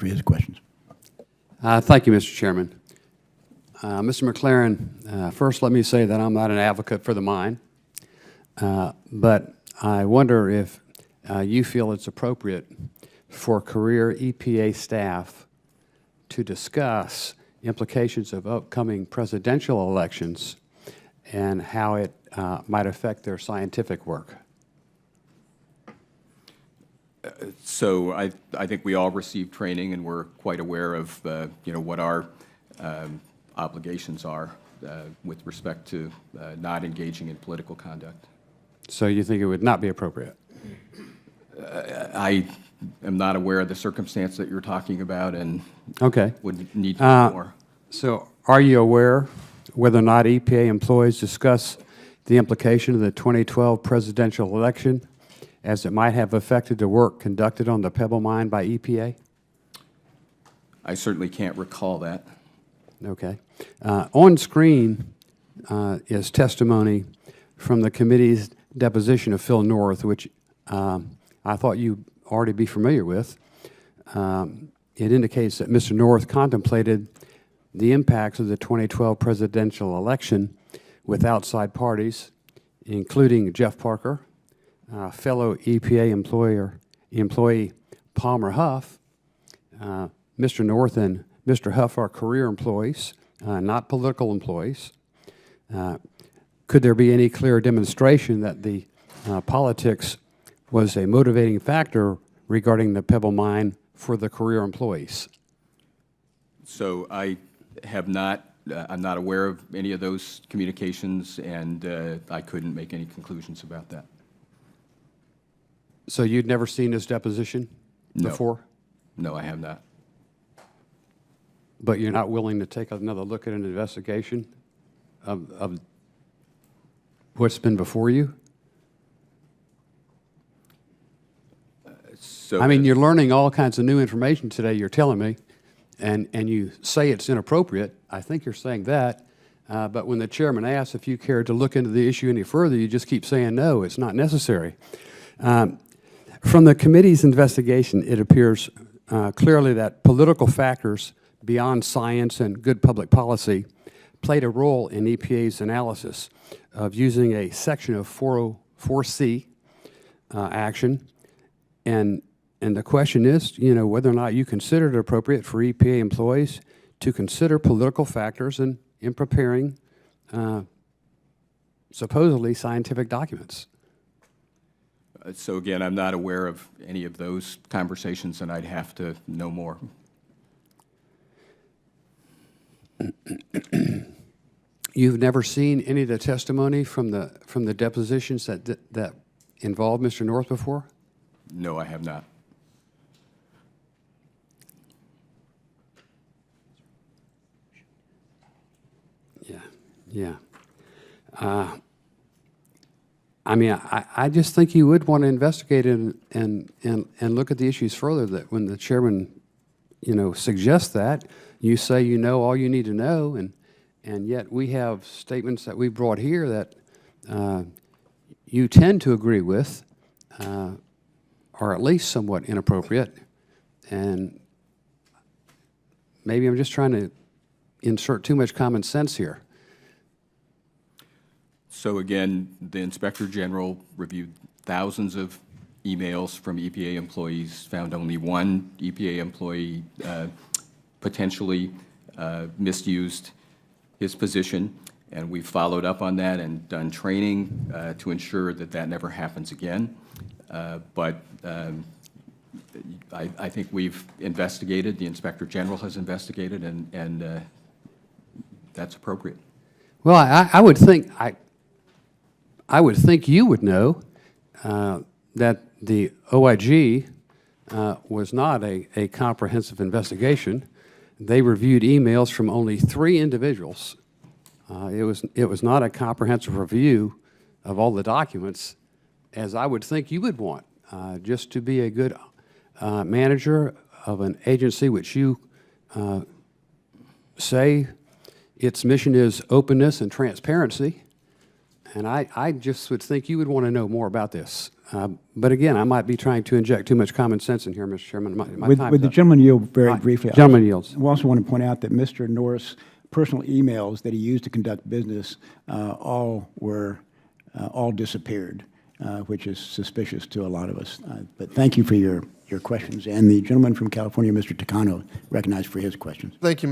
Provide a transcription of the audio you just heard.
for his questions. Thank you, Mr. Chairman. Mr. McLaren, first let me say that I'm not an advocate for the mine, but I wonder if you feel it's appropriate for career EPA staff to discuss implications of upcoming presidential elections and how it might affect their scientific work. So I think we all receive training, and we're quite aware of what our obligations are with respect to not engaging in political conduct. So you think it would not be appropriate? I am not aware of the circumstance that you're talking about, and okay. would need to know more. So are you aware whether or not EPA employees discuss the implication of the 2012 presidential election as it might have affected the work conducted on the Pebble mine by EPA? I certainly can't recall that. Okay. On screen is testimony from the committee's deposition of Phil North, which I thought you'd already be familiar with. It indicates that Mr. North contemplated the impacts of the 2012 presidential election with outside parties, including Jeff Parker, fellow EPA employee Palmer Huff. Mr. North and Mr. Huff are career employees, not political employees. Could there be any clear demonstration that the politics was a motivating factor regarding the Pebble mine for the career employees? So I have not, I'm not aware of any of those communications, and I couldn't make any conclusions about that. So you'd never seen this deposition before? No, I have not. But you're not willing to take another look at an investigation of what's been before you? So I mean, you're learning all kinds of new information today, you're telling me, and you say it's inappropriate. I think you're saying that. But when the chairman asks if you care to look into the issue any further, you just keep saying, no, it's not necessary. From the committee's investigation, it appears clearly that political factors beyond science and good public policy played a role in EPA's analysis of using a section of 404C action. And the question is, whether or not you consider it appropriate for EPA employees to consider political factors in preparing supposedly scientific documents. So again, I'm not aware of any of those conversations, and I'd have to know more. You've never seen any of the testimony from the depositions that involved Mr. North before? No, I have not. Yeah. I mean, I just think you would want to investigate it and look at the issues further. That when the chairman, suggests that, you say you know all you need to know, and yet we have statements that we brought here that you tend to agree with, are at least somewhat inappropriate, and maybe I'm just trying to insert too much common sense here. So again, the Inspector General reviewed thousands of emails from EPA employees, found only one EPA employee potentially misused his position, and we followed up on that and done training to ensure that that never happens again. But I think we've investigated, the Inspector General has investigated, and that's appropriate. Well, I would think I would think you would know that the OIG was not a comprehensive investigation. They reviewed emails from only 3 individuals. It was not a comprehensive review of all the documents, as I would think you would want, just to be a good manager of an agency which you say its mission is openness and transparency. And I just would think you would want to know more about this. But again, I might be trying to inject too much common sense in here, Mr. Chairman. My Would time's the up. gentleman yield very Right. briefly? Gentleman yields. I also want to point out that Mr. Norris' personal emails that he used to conduct business all disappeared, which is suspicious to a lot of us. But thank you for your questions. And the gentleman from California, Mr. Takano, recognized for his questions. Thank you.